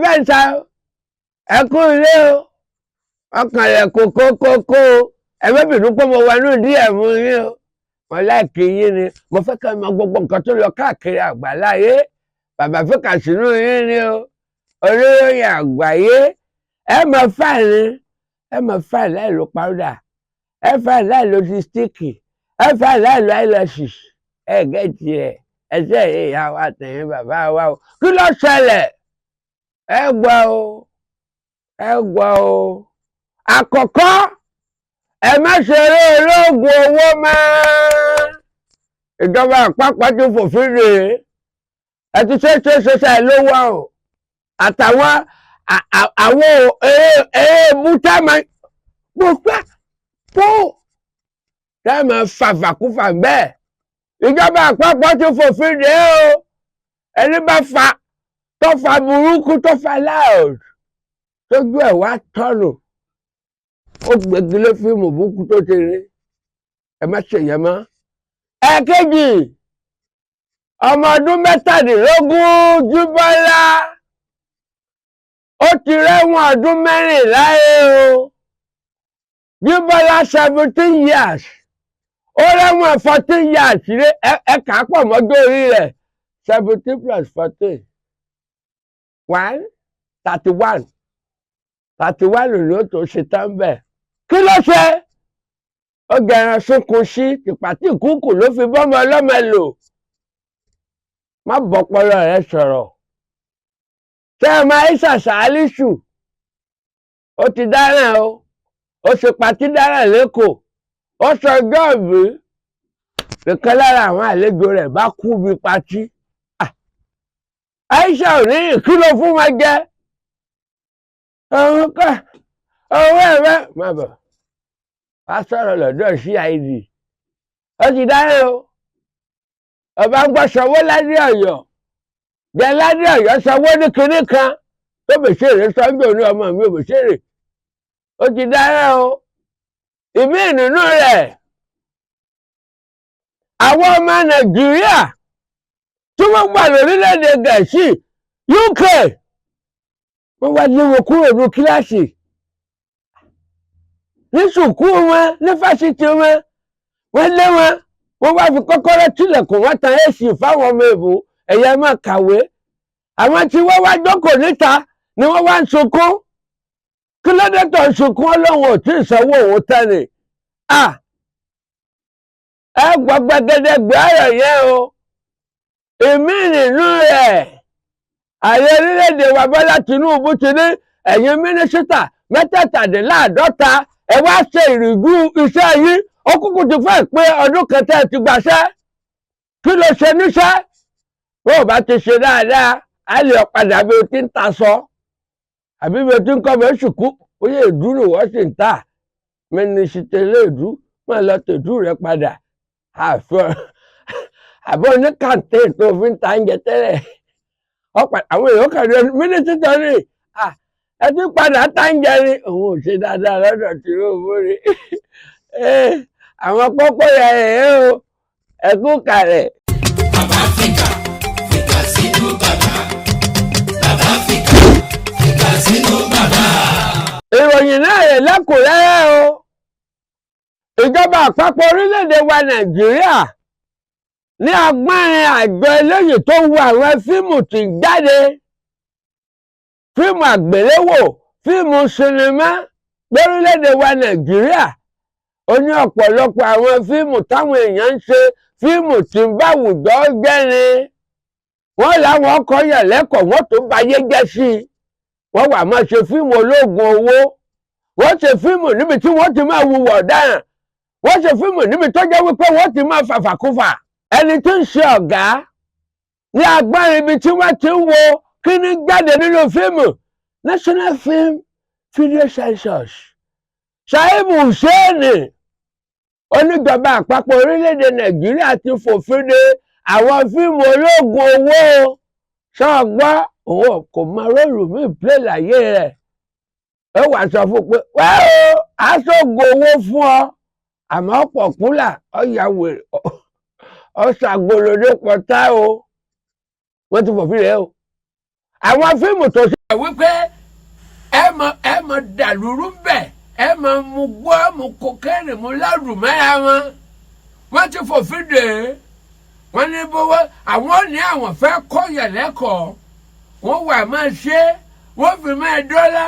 mẹ́ta ẹ kú ilé o ọkànlẹ̀ kókókókó ẹ̀mẹ́bìnrin pé mo wà ní díẹ̀ mú yín o mo láìkí yín ni mo fẹ́ kẹ́ mọ gbogbo nǹkan tó lọ káàkiri àgbáláyé bàbá fẹ́kà sínú yín ni o olóyè àgbáyé ẹ mọ fáìlì láì lo powder ẹ fáìlì láì lo sístíìkì ẹ fáìlì láì lo eyelashes ẹ gẹ́tì ẹ ẹsẹ̀ ìyá wa tẹ̀yìn bàbá wa o kí ló ṣẹlẹ̀ ẹ gbọ́ o àkọ́kọ́ ẹ má ṣeré olóògùn owó mọ́ ìjọba àpapọ̀ ti fòfin rè é ti ṣe lówó o àtàwọn àwọn èèmù táwọn táwọn fàfàkúfà bẹ́ẹ̀ ìjọba àpapọ̀ ti fòfin rè é o ẹni bá fa tó fa burúkú tó fa loud tójú ẹ̀ wá tọ́nù ó gbégilé fíìmù burúkú tó ti rí ẹ má ṣe yẹn mọ́. ẹ̀kejì ọmọ ọdún mẹ́tàdínlógún Jíbọ́lá ó ti rẹ́wọ̀n ọdún 14 o Jíbọ́lá 17 years ó rẹ́wọ̀n 14 years rí ẹ kà á pọ̀ mọ́jọ́ orí rẹ̀ 17 plus 14 31 ló tó ṣe tán bẹ́ẹ̀. kí ló ṣe ó gẹran sunkún sí tìpátì kúkú ló fi bọ́mọ ọlọ́mọ lò má bọ́pọlọ rẹ sọ̀rọ̀ ṣé ẹ máa ń ṣàṣàlíṣù ó ti dáràn o ó ṣe patí dáràn lẹ́kọ̀ọ́ ó sọ jọ́ọ̀bù nìkan lára àwọn àlejò rẹ̀ bá kú bí patí Aisha ò ní ìkìlọ̀ fún wọn jẹ́ ọ̀hún ká ọwọ́ ẹ̀rẹ́ má bọ̀ wá sọ̀rọ̀ lọ́dọ̀ CID ó ti dáhùn o ọba ń gbọ́ sanwó ládé Ọ̀yọ́ jẹ́ ládé Ọ̀yọ́ sanwó ní kinní kan tó bèṣèrè sọ́njọ́ ní ọmọ mi ò bèṣèrè ó ti dáhùn o ìmí nínú rẹ̀ àwọn ọmọ Nàìjíríà tí wọ́n gbà lórílẹ̀‐èdè Gẹ̀ẹ́sì UK wọ́n wá lé wọn kúrò ní kíláàsì ní sùkúù wọn ní fásitì wọn wọ́n lé wọn wọ́n wá fi kọ́kọ́rọ́ tilẹ̀kùn wọ́n tan AC fáwọn ọmọ èbò ẹ̀yà máa kàwé àwọn tí wọ́n wá jókòó níta ni wọ́n wá ń sunkún kí ló dé tó ń sunkún Ọlọ́run ò tí ì sanwó òun tẹ́lẹ̀ ẹ gbọ́ gbẹgẹdẹ gbé ọ̀rọ̀ yẹn o èmi nínú rẹ̀ ààrẹ orílẹ̀-èdè wa Bọ́lá Tinubu ti ní ẹ̀yin mínísítà 47 ẹ wá ṣe ìrìjú iṣẹ́ yìí ó kúkú ti fẹ́ pé ọdún kẹta ti gbàṣẹ́ kí ló ṣe níṣẹ́ bó o bá ti ṣe dáadáa á lè padà bí o ti ń ta sọ àbí bí o ti ń kọ́ bẹ́ẹ̀ ṣùkú oyè ìdúró wọ́n sì ń tà mínísítà eléèdú máa lọ tèdú rẹ padà àbọ̀ ní kàńtẹ́ tó fi ń ta oúnjẹ tẹ́lẹ̀ àwọn èèyàn kan ní mínísítà ní ẹ ti padà tá oúnjẹ ní òun ò ṣe dáadáa lọ́dọ̀ Tinubu rí àwọn kókó yẹn rèé o ẹ kú kàlẹ̀. Bàbá Áfíríkà fìkà sínú bàbá Bàbá Áfíríkà fìkà sínú bàbá. ìròyìn náà rè lẹ́kùnrẹ́rẹ́ o ìjọba àpapọ̀ orílẹ̀-èdè wa Nàìjíríà ní agbárin àjọ eléyìí tó wo àwọn fíìmù tí ń jáde fíìmù àgbéléwò fíìmù sinimá lórílẹ̀-èdè wa Nàìjíríà ó ní ọ̀pọ̀lọpọ̀ àwọn fíìmù táwọn èèyàn ń ṣe fíìmù tí ń bá àwùjọ jẹ́ ni wọ́n láwọn kọ́yàn lẹ́kọ̀ọ́ wọ́n tó bayé jẹ́ sí i wọ́n wà máa ṣe fíìmù ológun owó wọ́n ṣe fíìmù níbi tí wọ́n ti máa wùwà ọ̀daràn wọ́n ṣe fíìmù níbi tó jẹ́ wípé wọ́n ti máa fàfàkúfà ẹni tí ń ṣe ọ̀gá ní agbárin ibi tí wọ́n ti ń wo kíní jáde nínú fíìmù National Film Video Census Ṣàìbù Hùsẹ́ẹ̀nì oníjọba àpapọ̀ orílẹ̀-èdè Nàìjíríà ti fòfin de àwọn fíìmù ológun owó ṣọ́ọ̀gbọ́ òun kò mọ róòlù míì plé láyé rẹ̀ ó wà sọ fún pé wẹ́ẹ́ aṣọ́gun owó fún ọ àmọ́ ọ̀pọ̀ kúlà ọ̀yà wèrè ọ̀ṣàgbọ̀lódé pọ̀tá o wọ́n ti fòfin rẹ̀ o àwọn fíìmù tó ṣe. wípé ẹ mọ dàlúrú bẹ̀ ẹ mọ mu gbọ́ mu kokéènì mu lárùmẹ́ra wọ́n ti fòfin dè é wọ́n ní bówó àwọn ní àwọn fẹ́ kọ́ yẹ̀ lẹ́kọ̀ọ́ wọ́n wà máa ṣe wọ́n fi máa dọ́là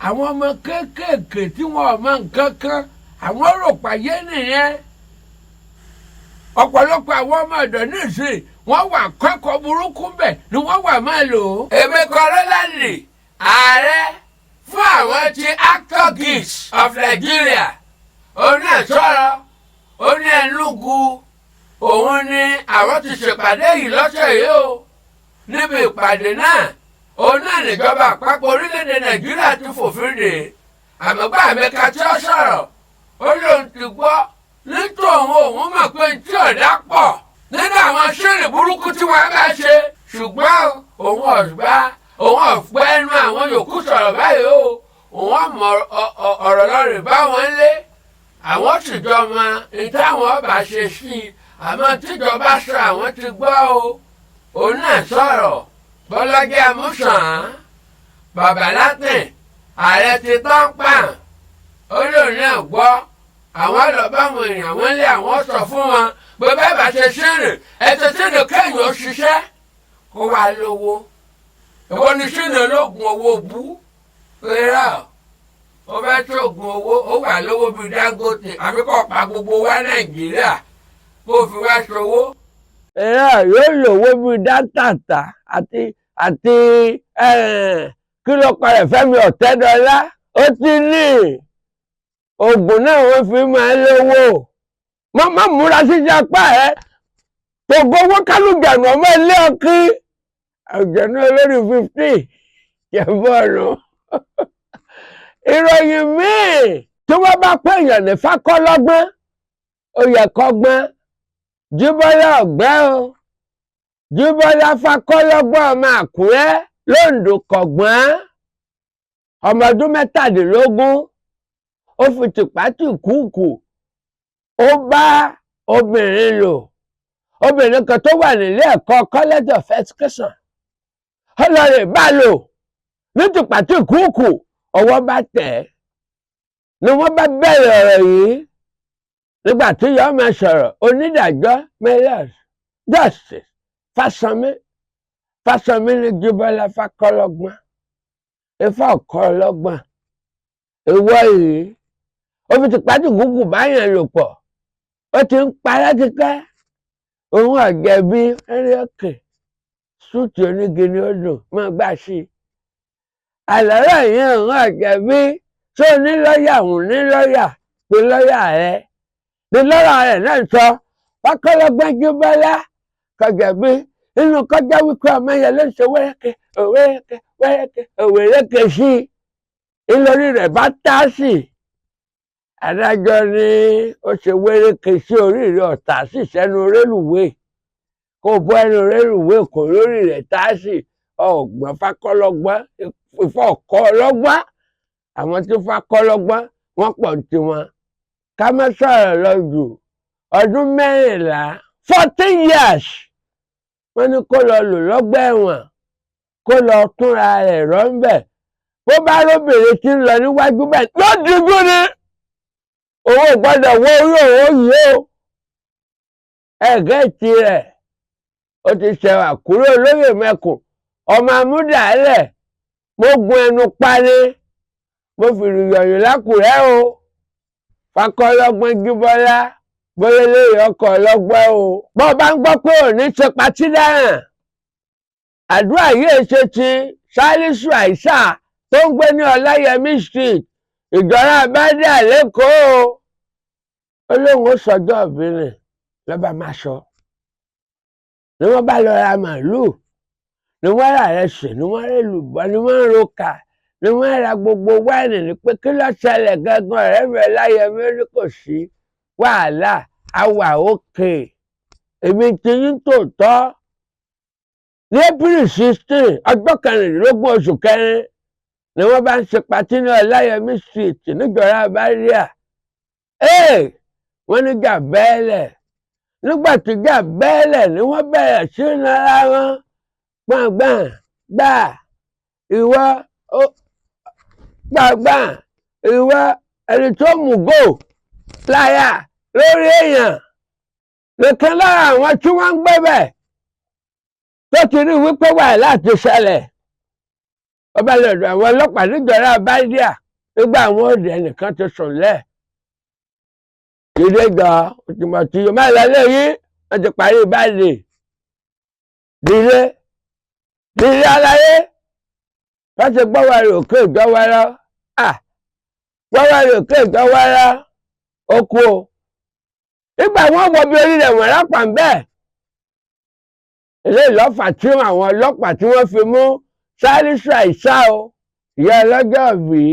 àwọn ọmọ kéékèèké tí wọ́n ò mọ nǹkan kan àwọn rò pàyé nìyẹn ọ̀pọ̀lọpọ̀ àwọn ọmọ ọ̀dọ́ nísìnyí wọ́n wà kẹ́kọ̀ọ́ burúkú bẹ̀ ni wọ́n wà máa lò ó. èmi Kọ́lọ́láńdì ààrẹ fún àwọn ti Actor Guild of Nigeria òun náà sọ̀rọ̀ ó ní Enugu òun ni àwọn ti ṣèpàdé yìí lọ́sẹ̀ yìí o níbi ìpàdé náà òun náà níjọba àpapọ̀ orílẹ̀-èdè Nàìjíríà ti fòfin dè àmọ́gbà Emeka tí ó sọ̀rọ̀ ó lóun ti gbọ́ nítorí òun mọ̀ pé tí ọ̀dà pọ̀ nínú àwọn ṣẹ́ẹ̀lì burúkú tí wọ́n bá ṣe ṣùgbọ́n òun ọ̀gbẹ́ ẹnu àwọn yòókù sọ̀rọ̀ báyìí o òun ọmọ ọ̀rọ̀ lọ́rìn bá wọn lé àwọn tìjọ mọ ìtàwọn ọba ṣe sí i àmọ́ tíjọba sọ àwọn ti gbọ́ o òun náà sọ̀rọ̀ Bọ́lájí Amúsàn Bàbá Látìn ààrẹ ti tán pàm ó lóun náà gbọ́ àwọn lọ́bàwọn èèyàn wọn lé àwọn sọ fún wọn pé bẹ́ẹ̀ bá ṣe ṣẹ́rè ẹ̀tọ́ sínú kẹ́yìn ó ṣiṣẹ́ kó wá lówó ìwọ ni sínú ológun owó bú rírà ó fẹ́ tóògùn owó ó wà lówó bíi Dangote àbí kò pa gbogbo wa Nàìjíríà kó fi wá ṣòwò. yóò lówó bíi dátàtà àti kí ló parẹ́ Fẹ́mi Ọ̀tẹ́dọ́lá ó ti ní oògùn náà wọ́n fi máa ń lówó má múra sí japa ẹ gbogbo owó kálùjànù ọmọ ilé ọkí àjẹnú olórí 15 jẹbọọlù ìròyìn míì tí wọ́n bá pèèyàn ní Fákọ́lọ́gbọ́n ó yẹ kọ́gbọ́n Jíbọ́lá ọ̀gbẹ́ o Jíbọ́lá Fákọ́lọ́gbọ́n ọmọ Àkúrẹ́ lóńdó kọ̀gbọ́n ọmọ ọdún 17 ó fi tìpátìkúùkù ó bá obìnrin lò obìnrin kan tó wà nílé ẹ̀kọ́ College of Education ọlọ́rẹ̀ bá lò ní tìpátìkúùkù ọwọ́ bá tẹ̀ ẹ́ ni wọ́n bá bẹ̀rẹ̀ ọ̀rọ̀ yìí nígbà tí yóò máa sọ̀rọ̀ onídàájọ́ Melius Justice Fáṣọmí ní Jíbọ́lá Fákọ́lọ́gbọ́n Ifá Ọ̀kọ́lọ́gbọ́n ìwọ yìí ó fi tìpátìkúùkù báyẹn lò pọ̀ ó ti ń parẹ́ kíkẹ́ òun ọ̀jẹ̀bi ẹni òkè súùtì onígini odò máa gbà sí i àlọ́rọ̀ yẹn òun ọ̀jẹ̀bi tó ní lọ́ọ̀yà òun ní lọ́ọ̀yà pé lọ́ọ̀yà rẹ̀ ní lọ́ọ̀yà rẹ̀ náà sọ Fákọ́lọ́gbọ́n Jíbọ́lá kọ̀jẹ̀bi nínú kọjá wípé ọmọ yẹn ló ń ṣe wẹ́rẹ́kẹ́ òwèrèkẹ́ sí i ìlórí rẹ̀ bá tá sí i adájọ́ ní ó ṣe wẹ́rẹ́kẹ́ sí orí rẹ̀ ọ̀tá sí sẹ́nu rélùwé kó bọ́ ẹnu rélùwé kò lórí rẹ̀ tá sí ọ̀gbọ́n Fákọ́lọ́gbọ́n Ifá Ọ̀kọ́lọ́gbọ́n àwọn tí Fákọ́lọ́gbọ́n wọ́n pọ̀ tiwọn ká má sọ̀rọ̀ lọ jù ọdún 14 years wọ́n ní kó lọ lò lọ́gbà ẹ̀wọ̀n kó lọ túnra rẹ̀ rọ́ ń bẹ̀ bó bá róbìnrin tí ń lọ níwájú bẹ́ẹ̀ ló dìgbò ni owó gbọ́dọ̀ wọ orí òwò yìí o ẹ̀gẹ́ tirẹ̀ ó ti ṣẹ̀wà kúrò lóyè mẹ́kùn ọmọ amúdàálẹ̀ mo gun ẹnu pani mo fìrì yọ̀yìn lákùrẹ́ o Fákọ́lọ́gbọ́n Jíbọ́lá bóyá lóye ọkọ̀ ọlọ́gbọ́n o bọ́ bá ń gbọ́ pé òní ṣe patí dáràn àdúrà yìí ṣe ti Sálísù Àìsà tó ń gbé ní Ọláyẹmí Street ìjọra Bádà lẹ́kọ̀ọ́ ó lóun ó sọjọ́ ìbílẹ̀ lọ́ba máa sọ ni wọ́n bá lọ ra màálùú ni wọ́n rà rẹsì ni wọ́n rẹ̀ lùbọ́ ni wọ́n roka ni wọ́n ra gbogbo wáìnì ní pé kí ló ṣẹlẹ̀ gangan ọ̀rẹ́ mi Ọláyẹmí ní kò sí wàhálà àwà òkè èmi ti yín tòótọ́ ní April 16 ọjọ́ 16 oṣù kẹrin ni wọ́n bá ń ṣe patí ní Ọláyẹmí Street níjọra Bádà wọ́n ní jà bẹ́ẹ̀lẹ̀ nígbà tí jà bẹ́ẹ̀lẹ̀ ni wọ́n bẹ̀rẹ̀ sí nara wọn gbọ̀ngbọ̀n gbà ìwọ gbàgbà ìwọ ẹni tó mú gò láyà lórí èèyàn nìkan lára àwọn tí wọ́n ń gbé bẹ̀ tó ti rí wípé wà láti ṣẹlẹ̀ ọba lọ́dọ̀ àwọn ọlọ́pàá níjọra báídíà nígbà àwọn òde ẹnìkan ti sùn lẹ̀ dídé jọ òtìmọ̀tì yóò má lọ léyìí wọ́n ti parí báyìí dídé aláyé wọ́n ti gbọ́wọ́ rẹ̀ òkè ìjọwọ́rọ́ gbọ́wọ́ rẹ̀ òkè ìjọwọ́rọ́ okú o nígbà wọ́n wọ bí orí rẹ̀ wọ́n rápà ń bẹ́ẹ̀ eléyìí lọ́fà tí àwọn ọlọ́pàá tí wọ́n fi mú Salisu Àìsà o ìyá ọlọ́jọ́ bí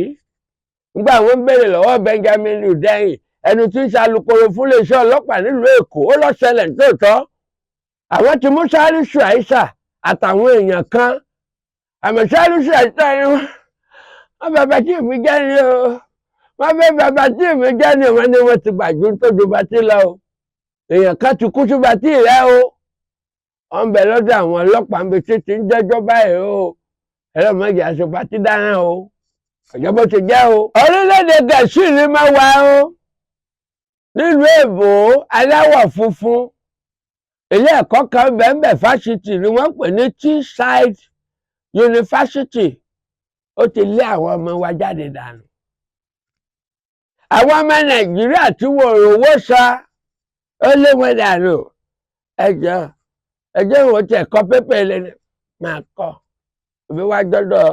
nígbà wọ́n béèrè lọ́wọ́ Benjamin Hundeyin ẹni tí ń ṣalukoro fún iléeṣẹ́ ọlọ́pàá nílùú Èkó ó lọ ṣẹlẹ̀ tóòtọ́ àwọn ti mú Salisu Àìsà àtàwọn èèyàn kan àmọ́ Salisu Àìsà ni wọ́n bàbá tí èmi jẹ́ ni o wọ́n fẹ́ bàbá tí èmi jẹ́ ni wọ́n ní wọ́n ti gbàgbé tó ju bàtí lọ o èèyàn kan ti kú sí bàtí rẹ o wọ́n bẹ lọ́dọ̀ àwọn ọlọ́pàá níbi tí ti ń jẹ́jọ́ báyìí o ẹ̀rọ mọ́jà ṣe bàtí dáná o ọjọ́ bó ti jẹ́ o. orílẹ̀-èdè Gẹ̀ẹ́sì ni máa wà o nílùú èbó aláwọ̀ funfun ilé ẹ̀kọ́ kan bẹ́ẹ̀ fásitì ni wọ́n pè ní Teesside University ó ti lé àwọn ọmọ wa jáde dànù. àwọn ọmọ Nàìjíríà tí wọ́n rówó sá ó lé wọn dànù ẹjọ́ ìwọ̀n tí ẹ̀kọ́ pépè lẹ́nu máa kọ́ òbí wá dọ́dọ̀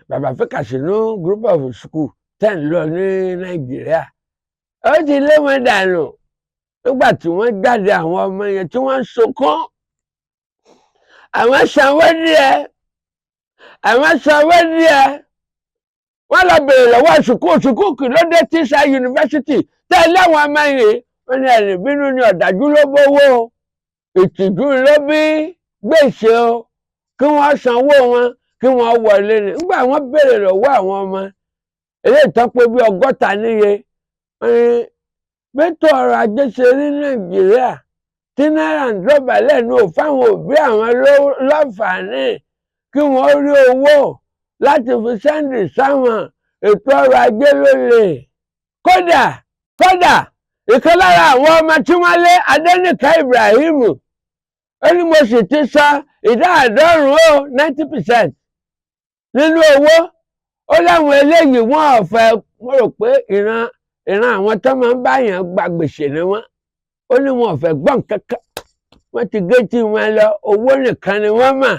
bàbá Fíkàsínú group of school 10 lọ ní Nàìjíríà ó ti lé wọn dànù nígbà tí wọ́n jáde àwọn ọmọ yẹn tí wọ́n ń sunkún àwọn sanwó díẹ̀ wọ́n lọ bèrè lọ́wọ́ sùkúù kì ló dé Teesside University tẹ́lẹ̀ àwọn ọmọ yìí wọ́n ní ẹ̀rìn bínú ni ọ̀dájú ló bówó ìtìjú ló bí gbèsè o kí wọ́n sanwó wọn kí wọ́n wọlé ni nígbà wọ́n bèrè lọ́wọ́ àwọn ọmọ eléyìí tó pé bí 100 níye wọ́n ní bẹ́tọ̀ ọrọ̀ ajé ṣe ní Nàìjíríà tí náírà ń dọ́bà lẹ́nu ò fáwọn òbí àwọn lọ́fààní kí wọ́n rí owó láti fi sẹ́ndì sáwọn ètò ọrọ̀ ajé lólè kódà ìkan lára àwọn ọmọ tí wọ́n lé Adéníkà Ibrahim ó ní mo sì ti san ìdá 90% nínú owó ó láwọn eléyìí wọn ò fẹ́ mo rò pé ìran àwọn tó máa ń báyàn gba gbèsè ni wọ́n ó ní wọn ò fẹ́ gbọ́n kankan wọ́n ti gé tí wọn lọ owó nìkan ni wọ́n mà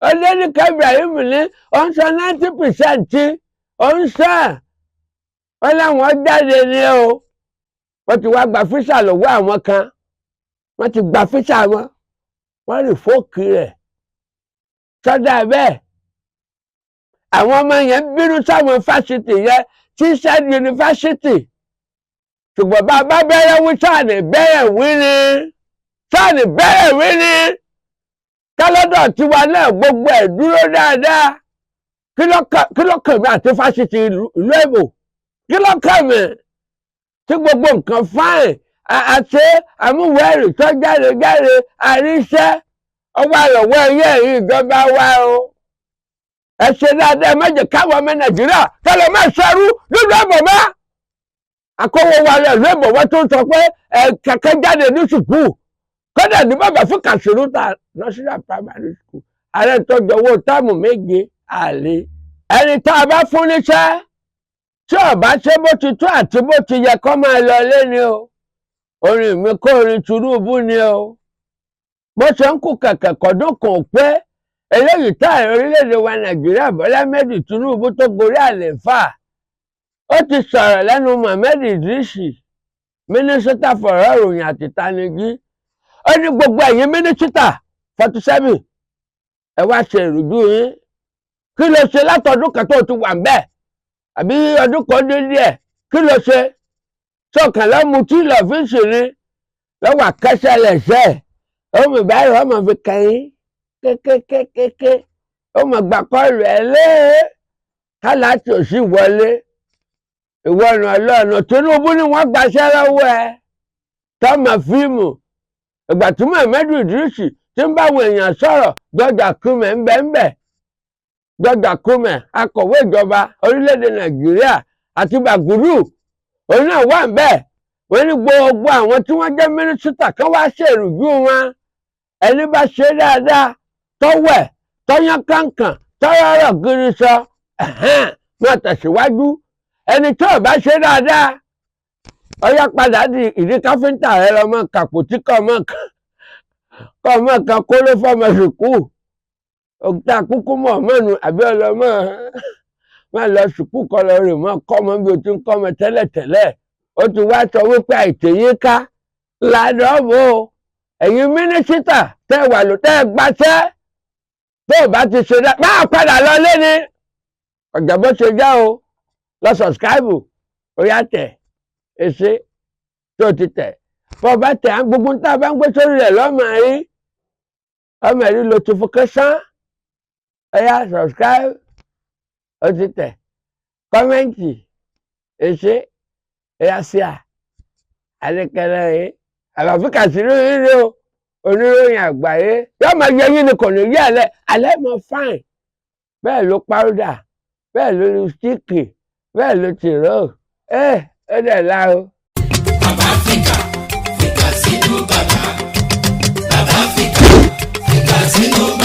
Adéníkà Ibrahim ní ó ń san 90% tí ó ń san wọ́n láwọn jáde ní o wọ́n ti wá gba físà lọ́wọ́ àwọn kan wọ́n ti gba físà wọn wọ́n rí fóòkì rẹ̀ sọ́dà bẹ́ẹ̀ àwọn ọmọ yẹn bínú sáwọn fásitì yẹn Teesside University ṣùgbọ́n bá bẹ̀rẹ̀ wí sáàni bẹ̀rẹ̀ wí ni kálọ́dọ̀ tiwa náà gbogbo ẹ̀ dúró dáadáa kí ló kàn mí àti fásitì ìlú Èbó kí ló kàn mí tí gbogbo nǹkan fáìn àti àmúwẹ̀rì tó jáde àríṣẹ́ ọwọ́ àlọ́wọ́ ẹ̀yẹ ìjọba wa o ẹ ṣe dáadáa má jẹ́ káwọn ọmọ Nàìjíríà kẹlẹ̀ má ṣerú nínú Èbó mọ́ àkọ́wọ́ wa rẹ̀ ìlú Èbó wọ́n tó ń sọ pé kẹ̀kẹ́ jáde ní sùkúù kódà ní bàbá Fíkàsínú ta national primary school ààrẹ tọ́jú owó táàmù 7 àlè ẹni tá a bá fún níṣẹ́ tí ọba ṣe bó ti tó àti bó ti yẹ kó máa lọ lé ni o orin mi kó orin Tinubu ni o bó ṣe ń kú kẹ̀kẹ́ kọ́dún kan pé eléyìí tá orílẹ̀-èdè wa Nàìjíríà Bọ́lá Ahmed Tinubu tó gorí àlééfà ó ti sọ̀rọ̀ lẹ́nu Mohammed Idris mínísítà fọ̀rọ̀ ìròyìn àti ìtanijí ó ní gbogbo ẹ̀yin mínísítà 47 ẹ wá ṣe ìrújú yín kí ló ṣe látọdún kan tó ti wà ń bẹ́ẹ̀ àbí ọdún kan dé díẹ̀ kí ló ṣe sọ̀kànlá mutí lọ́fíìsì ni lọ́wọ́ akẹ́sẹ̀ lẹ́sẹ̀ ọmọ ìbáyọ̀ ọmọ fi kẹ́yìn kékékékéké ọmọ gbà kọ́ọ̀lù ẹ̀ lé káláàtì òsì wọlé ìwọ ọ̀nà ọlọ́ọ̀nà Tinubu ni wọ́n gbaṣẹ́ lọ́wọ́ ẹ tọ́mọ fíìmù ìgbà tí Mohammed Idris ti ń bá àwọn èèyàn sọ̀rọ̀ George Akume ń bẹ George Akume akọ̀wé ìjọba orílẹ̀-èdè Nàìjíríà àti Bagudu òun náà wà níbẹ̀. Wọ́n ní gbogbo àwọn tí wọ́n jẹ́ mínísítà kan wá ṣèrújú wọn. Ẹni bá ṣe dáadáa tọ́wẹ̀ tọ́yán kankan tọ́rọ̀rọ̀ gírí sọ máa tẹ̀síwájú. Ẹni tó bá ṣe dáadáa ọyá padà di ìdí káfíńtà rẹ lọ́mọ kàpótí kọ́ ọmọ kan kó ló fọmọ sùkú òkúta kúkú mọ̀ mọ́nu àbí ọlọ́mọ máa lọ sùkú kọ́ lọ rè mọ́ kọ́ ọmọ bí o ti ń kọ́ ọmọ tẹ́lẹ̀tẹ́lẹ̀. Ó ti wá sọ wípé àìtèyín ká ládọ́ọ̀bù ẹ̀yin mínísítà tẹ́ wà ló tẹ́ gbaṣẹ́ tó bá ti ṣe dá máa padà lọ lé ní ọ̀jà bó ṣe já o lọ sọ̀sìkáìbù ó yá tẹ̀ èsè tó ti tẹ̀ bọ́ bá tẹ̀ á gbogbo tá a bá ń gbé sórí rẹ̀ lọ́mọ rí notification ó yá sọ̀sìkáìbù ó ti tẹ̀ kọ́mẹ́ǹtì èsè ó yá sí à àdékẹ́lẹ́ yìí àlàáfíà sí rírí o oníròyìn àgbáyé yóò máa yẹ yín ni kò ní yẹ alẹ́ mọ fáìn bẹ́ẹ̀ ló pàrọ̀dà bẹ́ẹ̀ ló lu stíìkì bẹ́ẹ̀ ló tìró ó dẹ̀ la o. Bàbá fìkà fìkà sínú bàbá. Bàbá fìkà fìkà sínú bàbá.